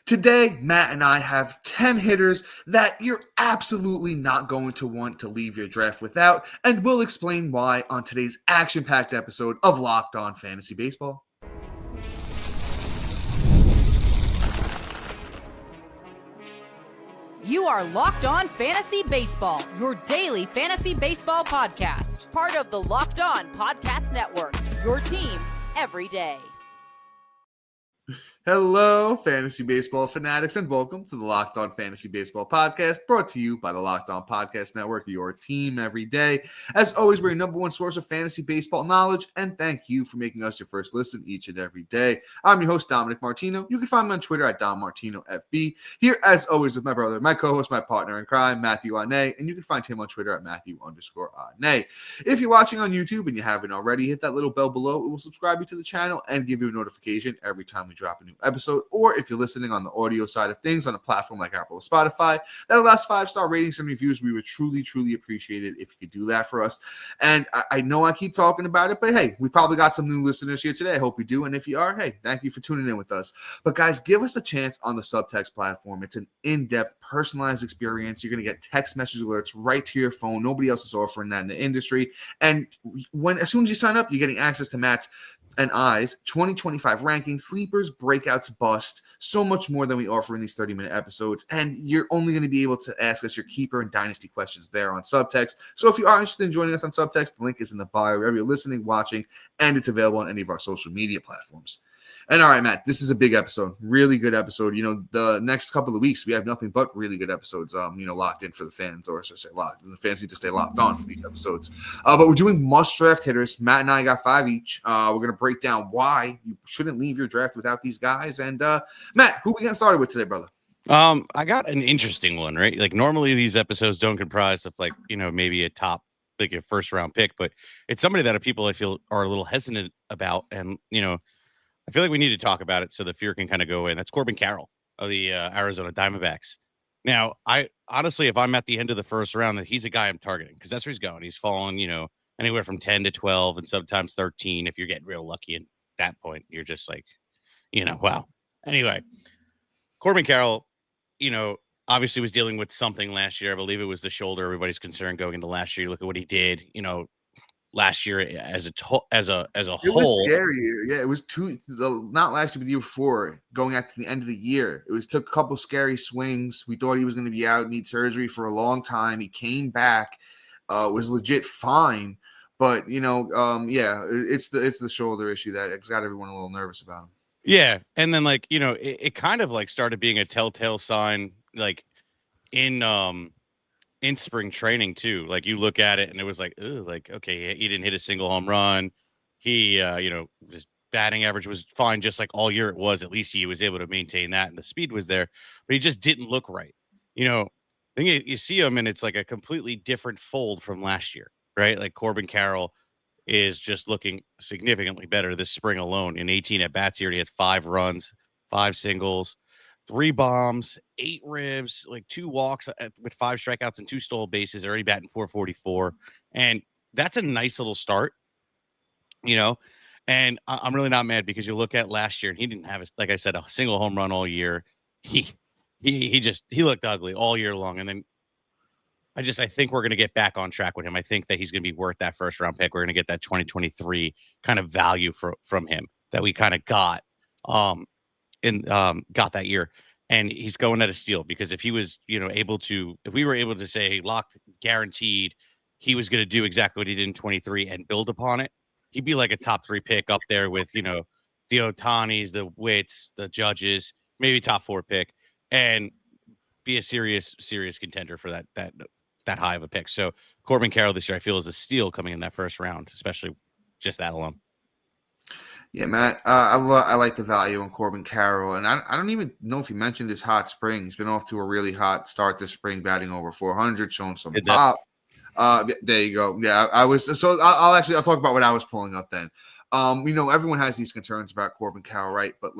Today, Matt and I have 10 hitters that you're absolutely not going to want to leave your draft without, and we'll explain why on today's action-packed episode of Locked On Fantasy Baseball. You are Locked On Fantasy Baseball, your daily fantasy baseball podcast. Part of the Locked On Podcast Network, your team every day. Hello, fantasy baseball fanatics, and welcome to the Locked On Fantasy Baseball podcast, brought to you by the Locked On Podcast Network, your team every day. As always, we're your number one source of fantasy baseball knowledge, and thank you for making us your first listen each and every day. I'm your host, Dominic Martino. You can find me on Twitter at DomMartinoFB. Here, as always, with my brother, my co-host, my partner in crime, Matthew Ane, and you can find him on Twitter at Matthew_Ane. If you're watching on YouTube and you haven't already, hit that little bell below. It will subscribe you to the channel and give you a notification every time we drop a new episode. Or if you're listening on the audio side of things on a platform like Apple or Spotify that allows 5-star ratings and reviews, we would truly appreciate it if you could do that for us. And I know I keep talking about it, but hey, we probably got some new listeners here today. I hope we do. And if you are, hey, thank you for tuning in with us. But guys, give us a chance on the Subtext platform. It's an in-depth, personalized experience. You're going to get text message alerts right to your phone. Nobody else is offering that in the industry. And as soon as you sign up, you're getting access to Matt's and I's 2025 rankings, sleepers, breakouts, bust, so much more than we offer in these 30-minute episodes. And you're only going to be able to ask us your keeper and dynasty questions there on Subtext. So if you are interested in joining us on Subtext, the link is in the bio wherever you're listening, watching, and it's available on any of our social media platforms. And all right, Matt, this is a big episode, really good episode. You know, the next couple of weeks, we have nothing but really good episodes, locked in for the fans, or I should say locked. The fans need to stay locked on for these episodes. But we're doing must draft hitters. Matt and I got 5 each. We're going to break down why you shouldn't leave your draft without these guys. And Matt, who we getting started with today, brother? I got an interesting one, right? Like normally these episodes don't comprise of maybe a top, like a first round pick, but it's somebody that people I feel are a little hesitant about. And, I feel like we need to talk about it so the fear can kind of go away. And that's Corbin Carroll of the Arizona Diamondbacks. Now, I honestly, if I'm at the end of the first round, that he's a guy I'm targeting because that's where he's going. He's falling, anywhere from 10 to 12 and sometimes 13. If you're getting real lucky at that point, you're just like, wow. Anyway, Corbin Carroll, obviously was dealing with something last year. I believe it was the shoulder. Everybody's concerned going into last year. Look at what he did, last year as a whole. It was scary. Yeah, it was not last year, but the year before, going out to the end of the year. Took a couple scary swings. We thought he was going to be out, need surgery for a long time. He came back, was legit fine. But, it's the shoulder issue that got everyone a little nervous about him. Yeah. And then it kind of started being a telltale sign, in spring training too. Like you look at it and it was okay, he didn't hit a single home run. He, his batting average was fine, just like all year it was. At least he was able to maintain that and the speed was there, but he just didn't look right. Then you see him and it's like a completely different fold from last year, right? Like Corbin Carroll is just looking significantly better this spring alone. In 18 at bats, he already has 5 runs, 5 singles, 3 bombs, 8 ribs, 2 walks with 5 strikeouts and 2 stolen bases, already batting .444. And that's a nice little start, and I'm really not mad because you look at last year and he didn't have, like I said, a single home run all year. He looked ugly all year long. And then I think we're going to get back on track with him. I think that he's going to be worth that first round pick. We're going to get that 2023 kind of value from him that we kind of got. Got that year, and he's going at a steal because if he was, if we were able to say locked, guaranteed, he was going to do exactly what he did in 23 and build upon it, he'd be like a top 3 pick up there with, the Otanis, the Wits, the Judges, maybe top 4 pick, and be a serious contender for that high of a pick. So Corbin Carroll this year, I feel, is a steal coming in that first round, especially just that alone. Yeah, Matt, I like the value on Corbin Carroll, and I don't even know if you mentioned this hot spring. He's been off to a really hot start this spring, batting over 400, showing some pop. There you go. Yeah, I'll talk about what I was pulling up then. Everyone has these concerns about Corbin Carroll, right? But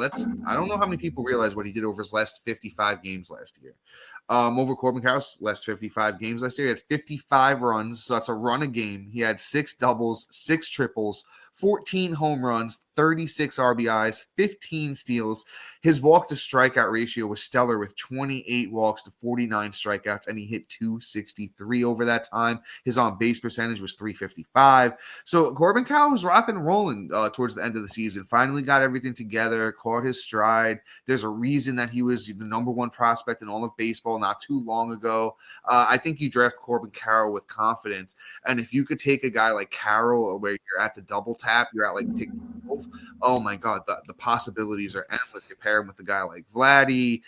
I don't know how many people realize what he did over his last 55 games last year. over Corbin Carroll's last 55 games last year. He had 55 runs, so that's a run a game. He had 6 doubles, 6 triples, 14 home runs, 36 RBIs, 15 steals. His walk to strikeout ratio was stellar with 28 walks to 49 strikeouts, and he hit 263 over that time. His on-base percentage was 355. So Corbin Carroll was rocking and rolling towards the end of the season. Finally got everything together, caught his stride. There's a reason that he was the number 1 prospect in all of baseball not too long ago. I think you draft Corbin Carroll with confidence. And if you could take a guy like Carroll where you're at the double tap, you're at like pick 12, oh my God, the possibilities are endless. You pair him with a guy like Vladdy.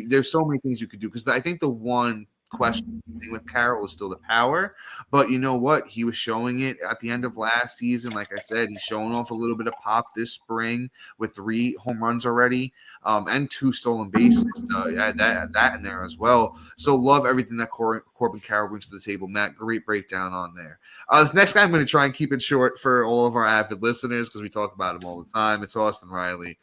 There's so many things you could do, because I think the one question with Carroll is still the power, but you know what? He was showing it at the end of last season. Like I said, he's showing off a little bit of pop this spring with 3 home runs already, and 2 stolen bases. Add that in there as well. So love everything that Corbin Carroll brings to the table. Matt, great breakdown on there. This next guy, I'm going to try and keep it short for all of our avid listeners because we talk about him all the time. It's Austin Riley.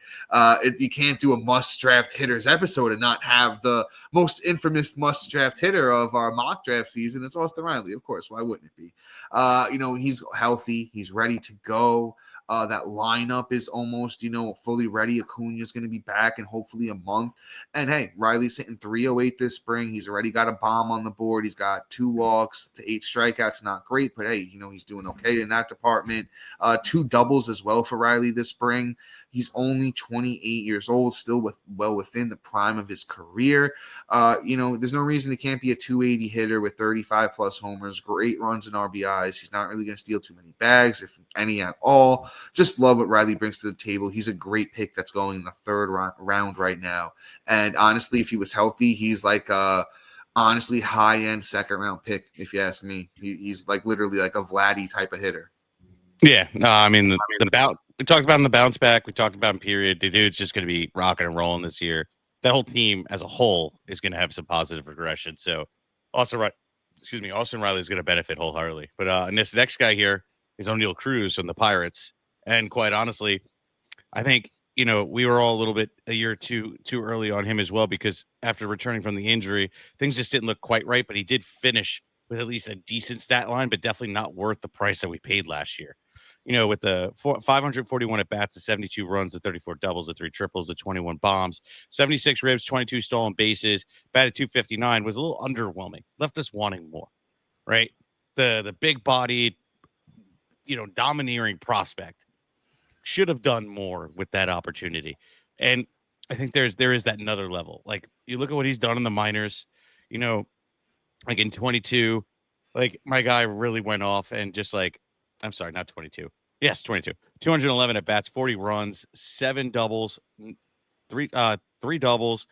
You can't do a must draft hitters episode and not have the most infamous must draft hitter of our mock draft season. It's Austin Riley, of course. Why wouldn't it be? He's healthy. He's ready to go. That lineup is almost, fully ready. Acuna is going to be back in hopefully a month. And hey, Riley's hitting 308 this spring. He's already got a bomb on the board. He's got 2 walks to 8 strikeouts. Not great, but hey, he's doing okay in that department. 2 doubles as well for Riley this spring. He's only 28 years old, still well within the prime of his career. There's no reason he can't be a 280 hitter with 35 plus homers, great runs and RBIs. He's not really going to steal too many bags, if any at all. Just love what Riley brings to the table. He's a great pick that's going in the 3rd round right now. And honestly, if he was healthy, he's like honestly high-end 2nd round pick, if you ask me. He's like literally like a Vladdy type of hitter. Yeah, no, I mean we talked about in the bounce back. We talked about in period. The dude's just going to be rocking and rolling this year. That whole team as a whole is going to have some positive regression. So Austin Riley is going to benefit wholeheartedly. But and this next guy here is O'Neill Cruz from the Pirates. And quite honestly, I think, we were all a little bit a year or too early on him as well, because after returning from the injury, things just didn't look quite right. But he did finish with at least a decent stat line, but definitely not worth the price that we paid last year. With the 541 at bats, the 72 runs, the 34 doubles, the 3 triples, the 21 bombs, 76 ribs, 22 stolen bases, batted 259 was a little underwhelming. Left us wanting more, right? The big-bodied, domineering prospect should have done more with that opportunity. And I think there is that another level. Like, you look at what he's done in the minors, like in 22, like my guy really went off and just like, I'm sorry, not 22. Yes, 22. 211 at bats, 40 runs, 7 doubles, 3 doubles,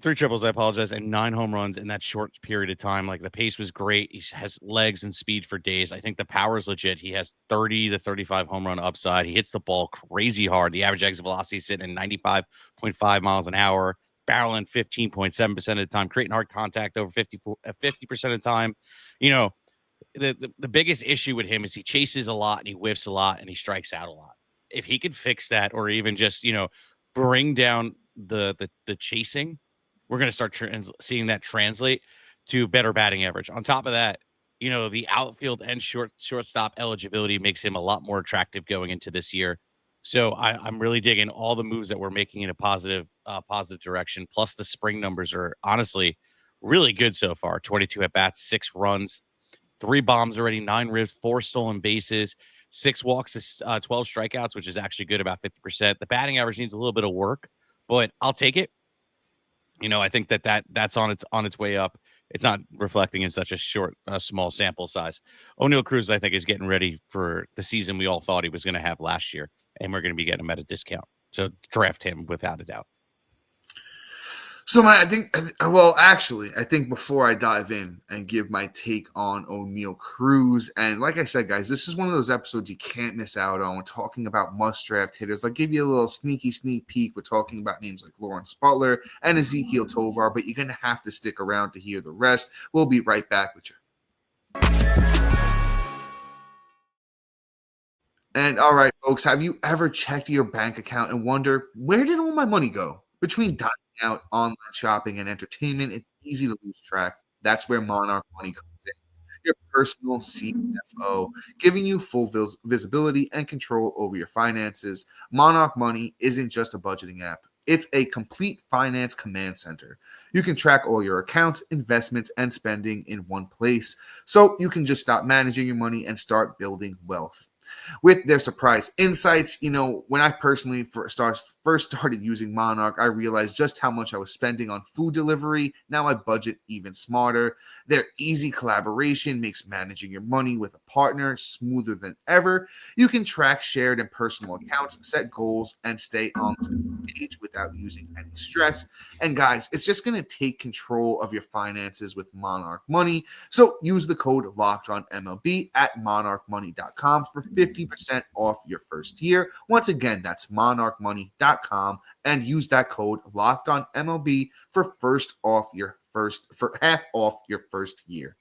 3 triples, I apologize, and 9 home runs in that short period of time. Like, the pace was great. He has legs and speed for days. I think the power is legit. He has 30 to 35 home run upside. He hits the ball crazy hard. The average exit velocity is sitting at 95.5 miles an hour, barreling 15.7% of the time, creating hard contact over 50% of the time. The biggest issue with him is he chases a lot and he whiffs a lot and he strikes out a lot. If he could fix that, or even just, bring down the chasing, we're going to start seeing that translate to better batting average. On top of that, the outfield and shortstop eligibility makes him a lot more attractive going into this year. So I'm really digging all the moves that we're making in a positive direction. Plus the spring numbers are honestly really good so far. 22 at bats, 6 runs, 3 bombs already, 9 ribs, 4 stolen bases, 6 walks, 12 strikeouts, which is actually good, about 50%. The batting average needs a little bit of work, but I'll take it. I think that's on its way up. It's not reflecting in such a small sample size. O'Neill Cruz, I think, is getting ready for the season we all thought he was going to have last year, and we're going to be getting him at a discount. So draft him without a doubt. So I think before I dive in and give my take on O'Neill Cruz, and like I said, guys, this is one of those episodes you can't miss out on. We're talking about must draft hitters. I'll give you a little sneak peek. We're talking about names like Lawrence Butler and Ezekiel Tovar, but you're going to have to stick around to hear the rest. We'll be right back with you. And all right, folks, have you ever checked your bank account and wonder, where did all my money go? Between out, online shopping, and entertainment, it's easy to lose track. That's where Monarch Money comes in. Your personal CFO, giving you full visibility and control over your finances. Monarch Money isn't just a budgeting app. It's a complete finance command center. You can track all your accounts, investments, and spending in one place, so you can just stop managing your money and start building wealth. With their surprise insights, when I personally first started using Monarch, I realized just how much I was spending on food delivery. Now I budget even smarter. Their easy collaboration makes managing your money with a partner smoother than ever. You can track shared and personal accounts, set goals, and stay on the same page without using any stress. And guys, it's just going to take control of your finances with Monarch Money. So use the code LOCKEDONMLB at monarchmoney.com for 50% off your first year. Once again, that's monarchmoney.com and use that code LOCKEDONMLB for half off your first year.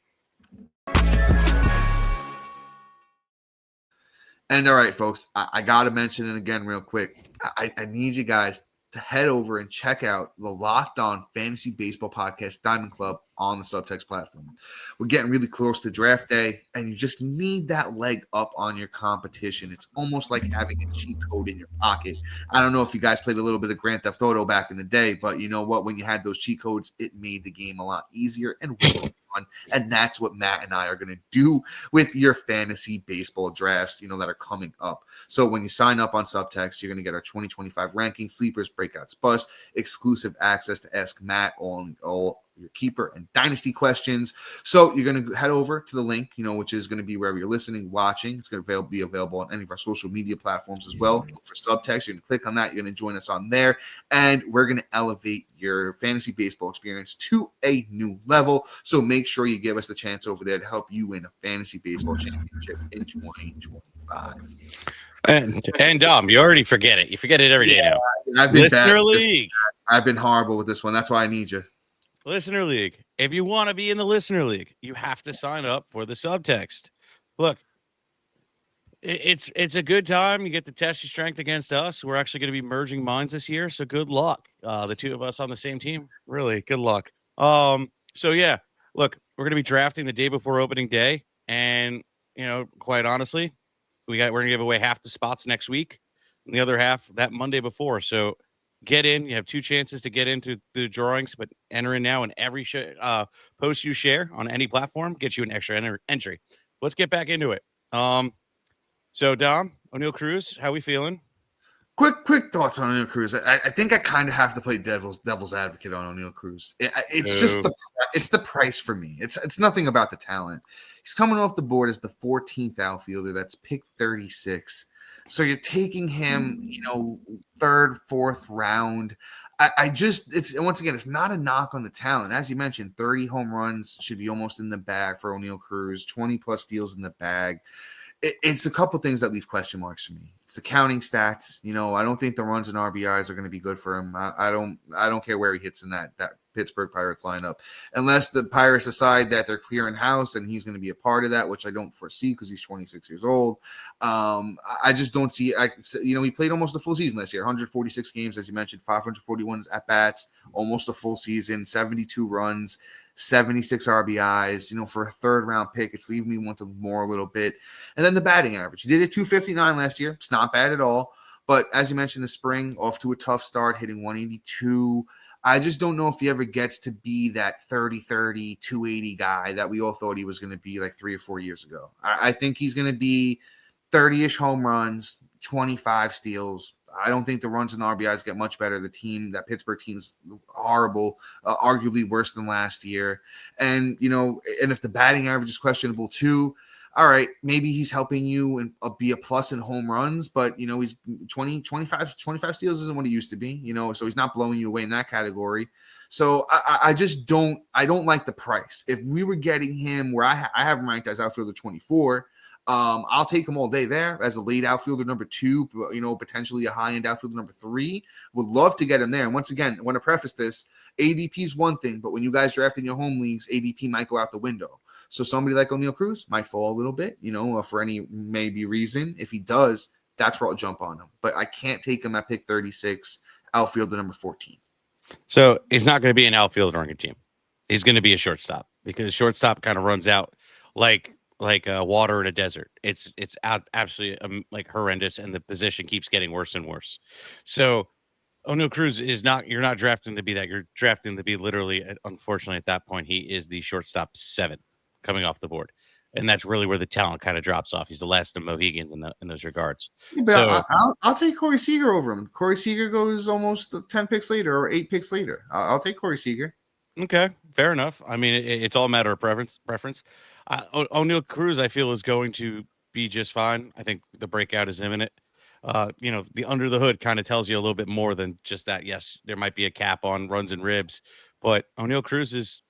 And all right, folks, I got to mention it again real quick. I need you guys to head over and check out the Locked On Fantasy Baseball Podcast Diamond Club on the Subtext platform. We're getting really close to draft day, and you just need that leg up on your competition. It's almost like having a cheat code in your pocket. I don't know if you guys played a little bit of Grand Theft Auto back in the day, but you know what? When you had those cheat codes, it made the game a lot easier and way more fun. And that's what Matt and I are going to do with your fantasy baseball drafts, that are coming up. So when you sign up on Subtext, you're going to get our 2025 ranking, sleepers, breakouts, bust, exclusive access to Ask Matt on all your keeper and dynasty questions. So you're going to head over to the link, which is going to be wherever you're listening, watching. It's going to be available on any of our social media platforms as well. Look for Subtext. You're going to click on that. You're going to join us on there, and we're going to elevate your fantasy baseball experience to a new level. So make sure you give us the chance over there to help you win a fantasy baseball championship in 2025. And Dom, you already forget it. You forget it every day now. I've been Listener League. I've been horrible with this one. That's why I need you. Listener League. If you want to be in the Listener League, you have to sign up for the Subtext. Look, it's a good time. You get to test your strength against us. We're actually going to be merging minds this year, so good luck. The two of us on the same team, really good luck. So yeah, look, we're going to be drafting the day before opening day, and quite honestly, we're going to give away half the spots next week, and the other half that Monday before. So get in. You have two chances to get into the drawings, but enter in now, and every post you share on any platform gets you an extra entry. Let's get back into it. So Dom, O'Neill Cruz, how we feeling? Quick thoughts on O'Neill Cruz. I think I kind of have to play devil's advocate on O'Neill Cruz. It's just the price for me. It's nothing about the talent. He's coming off the board as the 14th outfielder. That's pick 36. So you're taking him, third, fourth round. It's not a knock on the talent. As you mentioned, 30 home runs should be almost in the bag for O'Neill Cruz, 20 plus steals in the bag. It's a couple things that leave question marks for me. It's the counting stats. I don't think the runs and RBIs are going to be good for him. I don't care where he hits in that Pittsburgh Pirates lineup, unless the Pirates decide that they're clearing house and he's going to be a part of that, which I don't foresee because he's 26 years old. I just don't see. He played almost a full season last year, 146 games, as you mentioned, 541 at bats, almost a full season, 72 runs. 76 RBIs, for a third round pick, it's leaving me wanting more a little bit. And then the batting average. He did it 259 last year. It's not bad at all. But as you mentioned, the spring, off to a tough start, hitting 182. I just don't know if he ever gets to be that 30-30, 280 guy that we all thought he was going to be like 3 or 4 years ago. I think he's going to be 30-ish home runs, 25 steals. I don't think the runs and the RBIs get much better. That Pittsburgh team is horrible, arguably worse than last year. And, and if the batting average is questionable too, all right, maybe he's helping you and be a plus in home runs, but, he's 25 steals isn't what he used to be, so he's not blowing you away in that category. So I don't like the price. If we were getting him where I have him ranked as outfielder 24, I'll take him all day there as a late outfielder number 2, potentially a high-end outfielder number 3. Would love to get him there. And once again, I want to preface this, ADP is one thing, but when you guys draft in your home leagues, ADP might go out the window. So somebody like O'Neill Cruz might fall a little bit, for any maybe reason. If he does, that's where I'll jump on him. But I can't take him at pick 36, outfielder number 14. So he's not going to be an outfielder on your team. He's going to be a shortstop because shortstop kind of runs out like water in a desert. It's absolutely like horrendous, and the position keeps getting worse and worse. So O'Neill Cruz is not. You're not drafting to be that. You're drafting to be literally. Unfortunately, at that point, he is the shortstop 7 coming off the board, and that's really where the talent kind of drops off. He's the last of Mohegans in those regards. Yeah, but So I'll take Corey Seager over him. Corey Seager goes almost 10 picks later or 8 picks later. I'll take Corey Seager. okay, fair enough. I mean, it's all a matter of preference. O'Neill Cruz, I feel, is going to be just fine. I think the breakout is imminent. The under the hood kind of tells you a little bit more than just that. Yes, there might be a cap on runs and ribs, but O'Neill Cruz has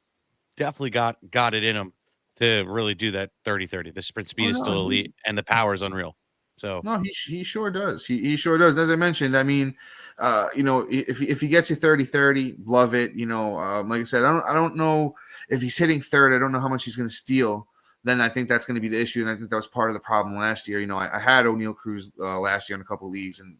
definitely got it in him to really do that 30-30. The sprint speed is still elite, and the power is unreal. So no, he sure does. He sure does. As I mentioned, I mean, if he gets you 30-30, love it. Like I said, I don't know if he's hitting third. I don't know how much he's going to steal. Then I think that's going to be the issue, and I think that was part of the problem last year. I had O'Neill Cruz last year in a couple of leagues, and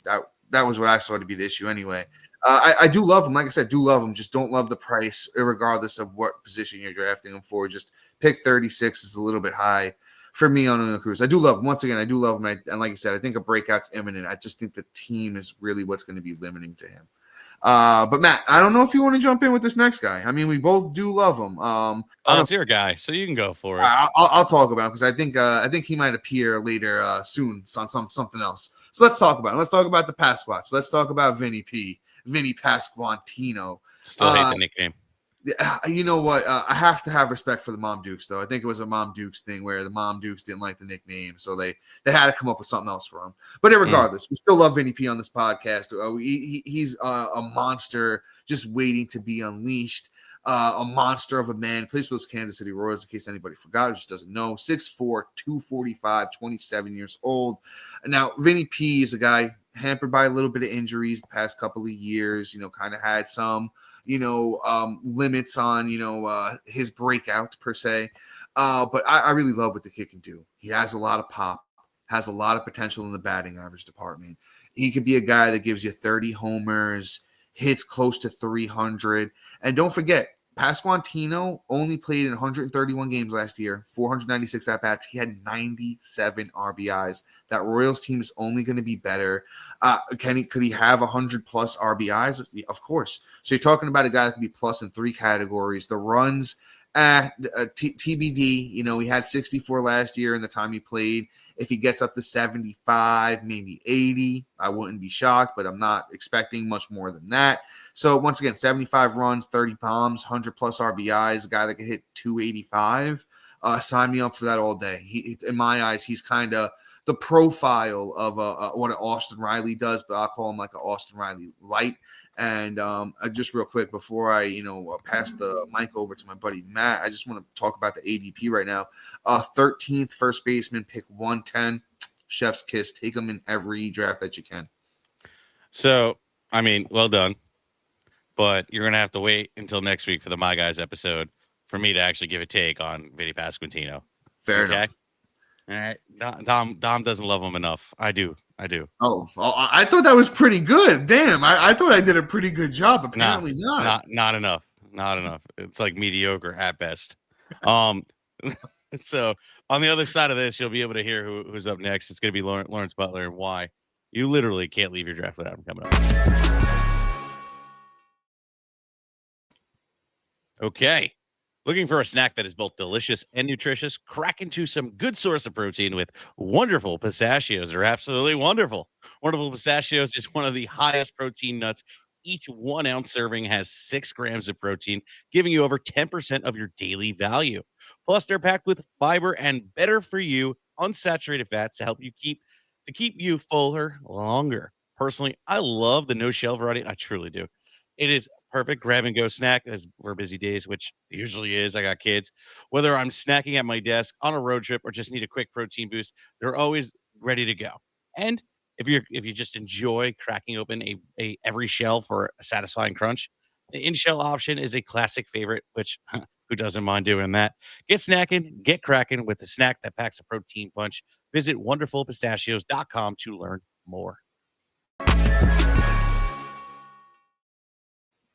that was what I saw to be the issue anyway. I do love him. Like I said, do love him. Just don't love the price, regardless of what position you're drafting him for. Just pick 36 is a little bit high for me on O'Neill Cruz. I do love him. Once again, I do love him. And like I said, I think a breakout's imminent. I just think the team is really what's going to be limiting to him. But Matt, I don't know if you want to jump in with this next guy. I mean, we both do love him. it's your guy, so you can go for it. I'll talk about him because I think he might appear later soon on something else. So let's talk about him. Let's talk about the Pasquatch. Let's talk about Vinnie Pasquantino. Still hate the nickname. You know what? I have to have respect for the Mom Dukes, though. I think it was a Mom Dukes thing where the Mom Dukes didn't like the nickname, so they had to come up with something else for him. But regardless, we still love Vinnie P on this podcast. He's a monster just waiting to be unleashed. A monster of a man. Plays for those Kansas City Royals, in case anybody forgot or just doesn't know. 6'4", 245, 27 years old. Now, Vinnie P is a guy hampered by a little bit of injuries the past couple of years. Kind of had some limits on his breakout per se. But I really love what the kid can do. He has a lot of pop, has a lot of potential in the batting average department. He could be a guy that gives you 30 homers, hits close to 300. And don't forget, Pasquantino only played in 131 games last year, 496 at-bats. He had 97 RBIs. That Royals team is only going to be better. Could he have 100-plus RBIs? Of course. So you're talking about a guy that could be plus in 3 categories. The runs, TBD. He had 64 last year in the time he played. If he gets up to 75, maybe 80, I wouldn't be shocked, but I'm not expecting much more than that. So once again, 75 runs, 30 bombs, 100-plus RBIs, a guy that could hit 285. Sign me up for that all day. In my eyes, he's kind of the profile of what an Austin Riley does, but I'll call him like an Austin Riley light. And just real quick before I, pass the mic over to my buddy Matt, I just want to talk about the ADP right now. 13th first baseman, pick 110. Chef's kiss. Take him in every draft that you can. So, I mean, well done. But you're going to have to wait until next week for the My Guys episode for me to actually give a take on Vinnie Pasquantino. Fair enough. All right. Dom doesn't love him enough. I do. Oh, I thought that was pretty good. Damn, I thought I did a pretty good job. Apparently not enough. Not enough. It's like mediocre at best. So on the other side of this, you'll be able to hear who's up next. It's going to be Lawrence Butler and why you literally can't leave your draft without him coming up. Okay. Looking for a snack that is both delicious and nutritious? Crack into some good source of protein with Wonderful Pistachios. They're absolutely wonderful. Wonderful Pistachios is one of the highest protein nuts. Each 1 ounce serving has 6 grams of protein, giving you over 10% of your daily value. Plus, they're packed with fiber and better for you unsaturated fats to help you keep you fuller longer. Personally, I love the no shell variety. I truly do. It is perfect grab and go snack as for busy days, which usually is. I got kids. Whether I'm snacking at my desk on a road trip or just need a quick protein boost, they're always ready to go. And if you just enjoy cracking open a every shell for a satisfying crunch, the in-shell option is a classic favorite, which who doesn't mind doing that? Get snacking, get cracking with the snack that packs a protein punch. Visit wonderfulpistachios.com to learn more.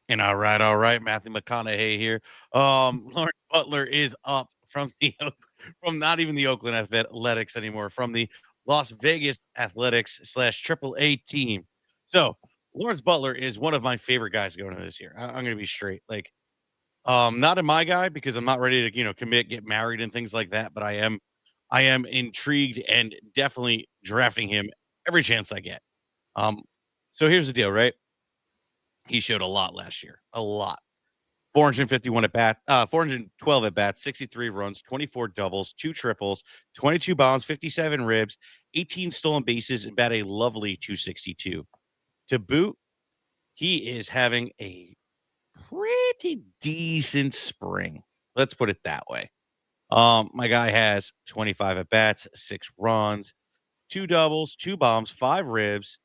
And all right, Matthew McConaughey here. Lawrence Butler is up from from not even the Oakland Athletics anymore, from the Las Vegas Athletics / Triple A team. So Lawrence Butler is one of my favorite guys going into this year. I'm going to be straight, like, not in my guy because I'm not ready to commit, get married, and things like that. But I am intrigued and definitely drafting him every chance I get. Um, so here's the deal, right? He showed a lot last year, a lot. 451 at bat, 412 at bats, 63 runs, 24 doubles, 2 triples, 22 bombs, 57 ribs, 18 stolen bases, and bat a lovely 262. To boot, he is having a pretty decent spring. Let's put it that way. My guy has 25 at bats, 6 runs, 2 doubles, 2 bombs, 5 ribs,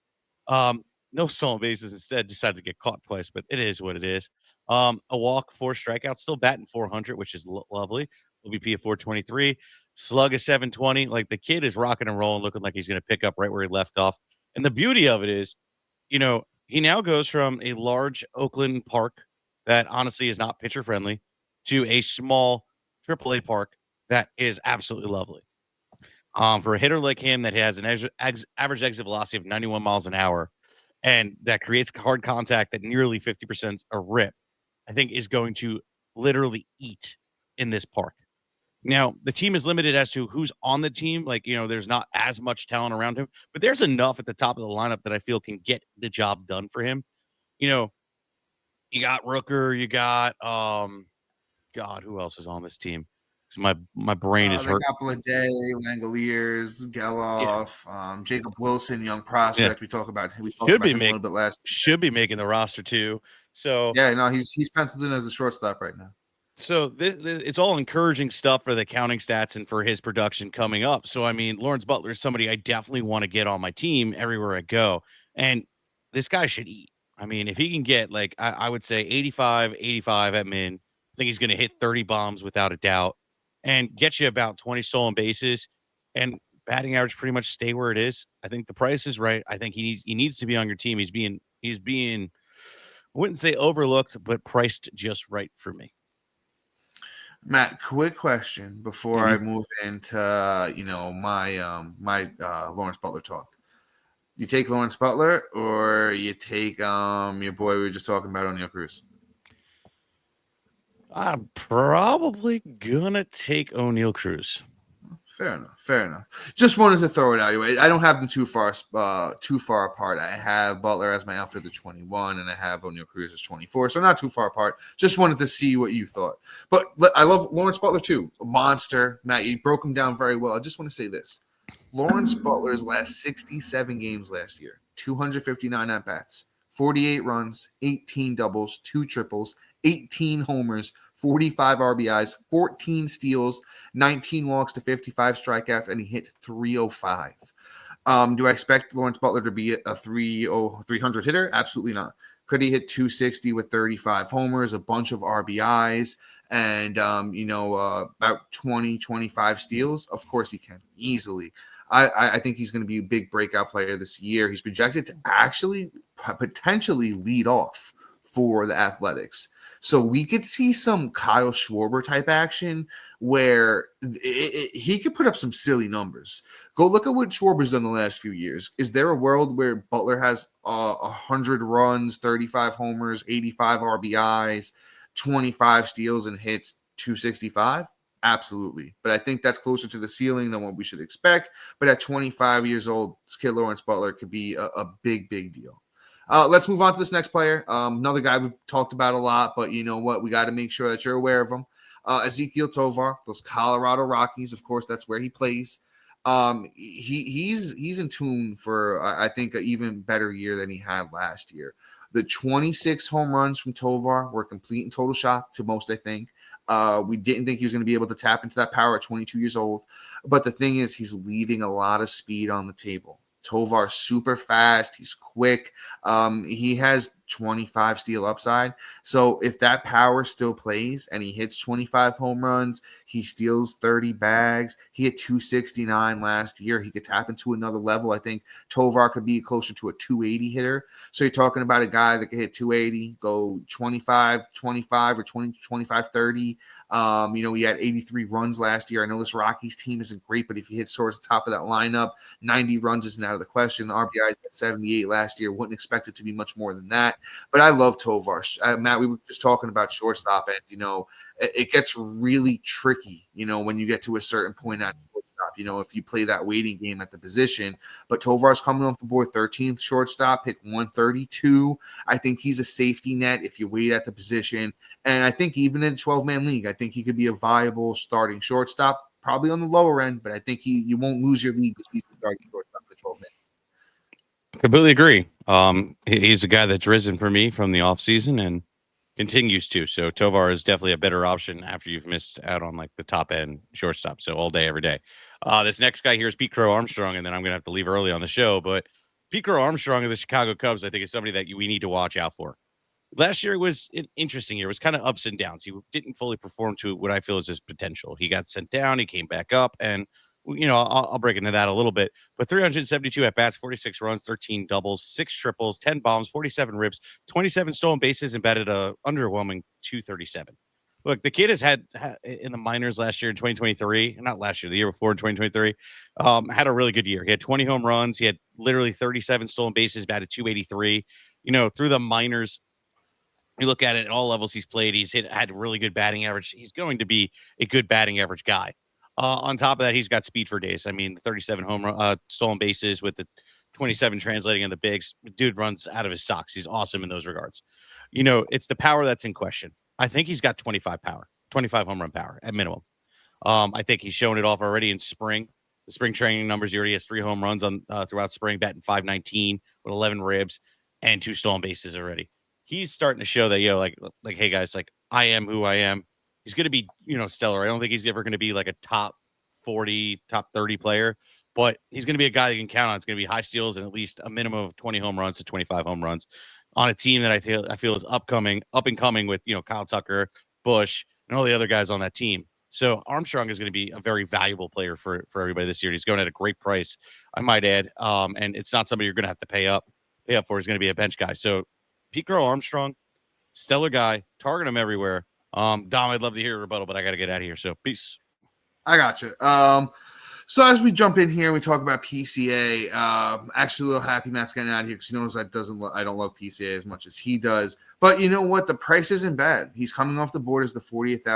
no stolen bases. Instead, decided to get caught twice, but it is what it is. A walk, 4 strikeouts, still batting 400, which is lovely. OBP of 423, slug of 720. Like, the kid is rocking and rolling, looking like he's going to pick up right where he left off. And the beauty of it is, he now goes from a large Oakland park that honestly is not pitcher friendly to a small AAA park that is absolutely lovely. For a hitter like him that has an average exit velocity of 91 miles an hour, and that creates hard contact at nearly 50% a rip, I think is going to literally eat in this park. Now, the team is limited as to who's on the team. Like, there's not as much talent around him, but there's enough at the top of the lineup that I feel can get the job done for him. You got Rooker, you got God, who else is on this team? Because my brain is They hurt. got Blade, Langoliers, Yeah. Geloff, Jacob Wilson, young Yeah. prospect. We talked about him Should a be little bit last. should be making the roster too. So Yeah, no, he's penciled in as a shortstop right now. So it's all encouraging stuff for the counting stats and for his production coming up. So, I mean, Lawrence Butler is somebody I definitely want to get on my team everywhere I go. And this guy should eat. I mean, if he can get, like, I would say 85 at min, I think he's going to hit 30 bombs without a doubt and get you about 20 stolen bases and batting average pretty much stay where it is. I think the price is right. I think he needs to be on your team. He's being, I wouldn't say overlooked, but priced just right for me. Matt, quick question before I move into my Lawrence Butler talk. You take Lawrence Butler or you take your boy we were just talking about, O'Neill Cruz? I'm probably gonna take O'Neill Cruz. Fair enough. Just wanted to throw it out your way. I don't have them too far apart. I have Butler as my outfielder 21, and I have O'Neill Cruz as 24, so not too far apart. Just wanted to see what you thought. But I love Lawrence Butler too. A monster. Matt, you broke him down very well. I just want to say this. Lawrence Butler's last 67 games last year, 259 at-bats, 48 runs, 18 doubles, 2 triples, 18 homers, 45 RBIs, 14 steals, 19 walks to 55 strikeouts, and he hit 305. Do I expect Lawrence Butler to be a 300 hitter? Absolutely not. Could he hit 260 with 35 homers, a bunch of RBIs, and about 25 steals? Of course he can, easily. I think he's going to be a big breakout player this year. He's projected to actually potentially lead off for the Athletics. So we could see some Kyle Schwarber type action where he could put up some silly numbers. Go look at what Schwarber's done the last few years. Is there a world where Butler has 100 runs, 35 homers, 85 RBIs, 25 steals, and hits 265? Absolutely. But I think that's closer to the ceiling than what we should expect. But at 25 years old, kid Lawrence Butler could be a big, big deal. Let's move on to this next player. Another guy we've talked about a lot, but you know what? We got to make sure that you're aware of him. Ezekiel Tovar, those Colorado Rockies, of course, that's where he plays. He's in tune for, I think, an even better year than he had last year. The 26 home runs from Tovar were complete and total shock to most, I think. We didn't think he was going to be able to tap into that power at 22 years old. But the thing is, he's leaving a lot of speed on the table. Tovar's super fast. He's quick. He has 25 steal upside. So if that power still plays and he hits 25 home runs, he steals 30 bags, he hit 269 last year, he could tap into another level. I think Tovar could be closer to a 280 hitter. So you're talking about a guy that could hit 280, go 25, 25 or 20, 25, 30. He had 83 runs last year. I know this Rockies team isn't great, but if he hits towards the top of that lineup, 90 runs isn't out of the question. The RBIs at 78 last year. Wouldn't expect it to be much more than that. But I love Tovar. Matt, we were just talking about shortstop, and, it gets really tricky, when you get to a certain point at shortstop, if you play that waiting game at the position. But Tovar's coming off the board 13th shortstop, pick 132. I think he's a safety net if you wait at the position. And I think even in a 12-man league, I think he could be a viable starting shortstop, probably on the lower end, but I think you won't lose your league if he's starting shortstop in the 12-man. Completely agree. He's a guy that's risen for me from the offseason and continues to. So Tovar is definitely a better option after you've missed out on like the top end shortstop. So all day, every day. This next guy here is Pete Crow-Armstrong, and then I'm going to have to leave early on the show. But Pete Crow-Armstrong of the Chicago Cubs, I think, is somebody that we need to watch out for. Last year was an interesting year. It was kind of ups and downs. He didn't fully perform to what I feel is his potential. He got sent down. He came back up, and I'll break into that a little bit. But 372 at bats, 46 runs, 13 doubles, 6 triples, 10 bombs, 47 ribs, 27 stolen bases, and batted a underwhelming 237. Look, the kid has had in the minors last year in 2023, not last year, the year before in 2023, had a really good year. He had 20 home runs. He had literally 37 stolen bases, batted 283. Through the minors, you look at it at all levels he's played, had really good batting average. He's going to be a good batting average guy. On top of that, he's got speed for days. I mean, 37 home run, stolen bases with the 27 translating in the bigs. Dude runs out of his socks. He's awesome in those regards. It's the power that's in question. I think he's got 25 home run power at minimum. I think he's shown it off already in spring. The spring training numbers, he already has 3 home runs on throughout spring, batting .519 with 11 ribs and 2 stolen bases already. He's starting to show that, like, hey guys, like, I am who I am. He's going to be, stellar. I don't think he's ever going to be like a top 40, top 30 player, but he's going to be a guy you can count on. It's going to be high steals and at least a minimum of 20 home runs to 25 home runs on a team that I feel is up and coming with, Kyle Tucker, Bush, and all the other guys on that team. So Armstrong is going to be a very valuable player for everybody this year. He's going at a great price, I might add. And it's not somebody you're going to have to pay up for. He's going to be a bench guy. So Pete Crow-Armstrong, stellar guy, target him everywhere. Dom, I'd love to hear a rebuttal, but I got to get out of here. So peace. I got you. So as we jump in here and we talk about PCA, actually a little happy Matt's getting out of here because he knows I don't love PCA as much as he does. But you know what? The price isn't bad. He's coming off the board as the 40th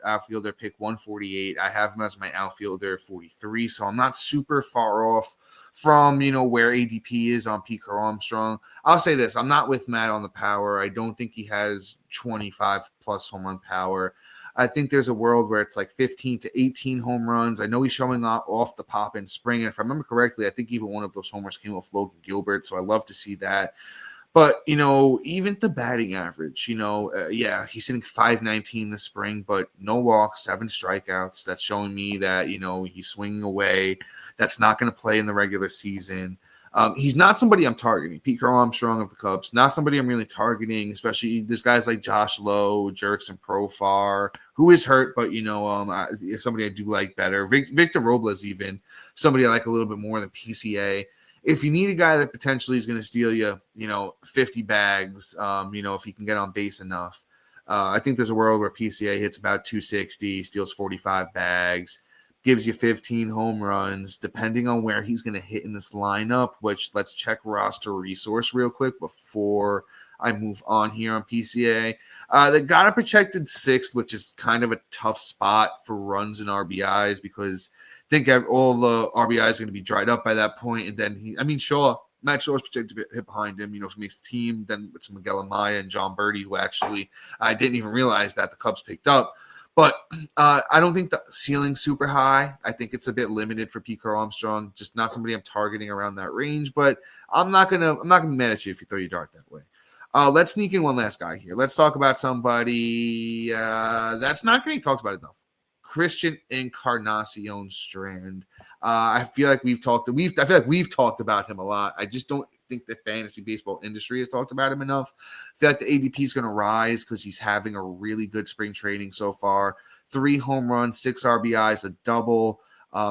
outfielder, pick 148. I have him as my outfielder 43, so I'm not super far off from, where ADP is on Pete Crow-Armstrong. I'll say this. I'm not with Matt on the power. I don't think he has 25-plus home run power. I think there's a world where it's like 15 to 18 home runs. I know he's showing off the pop in spring. And if I remember correctly, I think even one of those homers came off Logan Gilbert. So I love to see that. But, even the batting average, he's hitting .519 this spring, but no walks, 7 strikeouts. That's showing me that, he's swinging away. That's not going to play in the regular season. He's not somebody I'm targeting. Pete Crow-Armstrong of the Cubs, not somebody I'm really targeting, especially there's guys like Josh Lowe, Jerks, and Profar, who is hurt, but, somebody I do like better. Victor Robles, even somebody I like a little bit more than PCA. If you need a guy that potentially is going to steal you, 50 bags, if he can get on base enough, I think there's a world where PCA hits about 260, steals 45 bags, gives you 15 home runs, depending on where he's going to hit in this lineup, which let's check roster resource real quick before I move on here on PCA. They got a projected 6th, which is kind of a tough spot for runs and RBIs because I think all the RBIs are going to be dried up by that point. And then Matt Shaw's projected to hit behind him, if he makes the team. Then it's Miguel Amaya and John Birdie, who actually I didn't even realize that the Cubs picked up. But I don't think the ceiling's super high. I think it's a bit limited for Pete Crow-Armstrong. Just not somebody I'm targeting around that range. But I'm not gonna be mad at you if you throw your dart that way. Let's sneak in one last guy here. Let's talk about somebody that's not getting talked about enough. Christian Encarnacion-Strand. I feel like we've talked about him a lot. I just don't think the fantasy baseball industry has talked about him enough. I feel like the ADP is going to rise because he's having a really good spring training so far. 3 home runs, 6 RBIs, a double,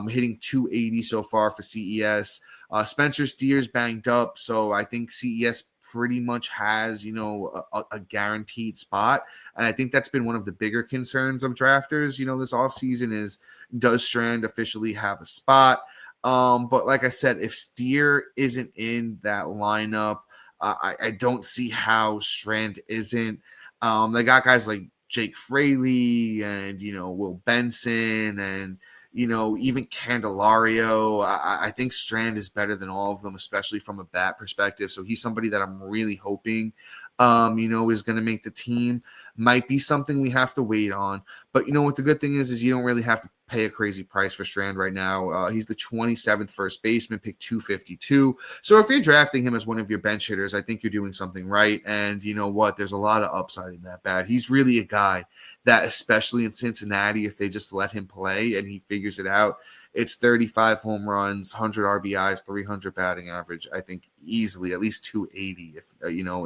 hitting 280 so far for CES. Spencer Steer's banged up, so I think CES pretty much has, a guaranteed spot. And I think that's been one of the bigger concerns of drafters, this offseason is, does Strand officially have a spot? But like I said, if Steer isn't in that lineup, I don't see how Strand isn't. They got guys like Jake Fraley and, Will Benson and, even Candelario. I think Strand is better than all of them, especially from a bat perspective. So he's somebody that I'm really hoping, is going to make the team. Might be something we have to wait on. But what the good thing is you don't really have to pay a crazy price for Strand right now. He's the 27th first baseman, pick 252. So if you're drafting him as one of your bench hitters, I think you're doing something right. And you know what? There's a lot of upside in that bat. He's really a guy that, especially in Cincinnati, if they just let him play and he figures it out, it's 35 home runs, 100 RBIs, 300 batting average. I think easily at least 280, if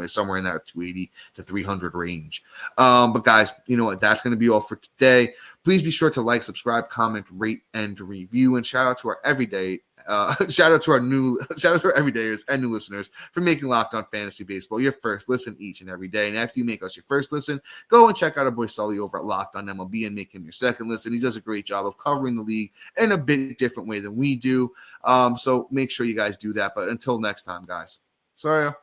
somewhere in that 280 to 300 range. But guys, you know what? That's going to be all for today. Please be sure to like, subscribe, comment, rate, and review. And shout out to our everydayers and new listeners for making Locked On Fantasy Baseball your first listen each and every day. And after you make us your first listen, go and check out our boy Sully over at Locked On MLB and make him your second listen. He does a great job of covering the league in a bit different way than we do. So make sure you guys do that. But until next time, guys. Sorry.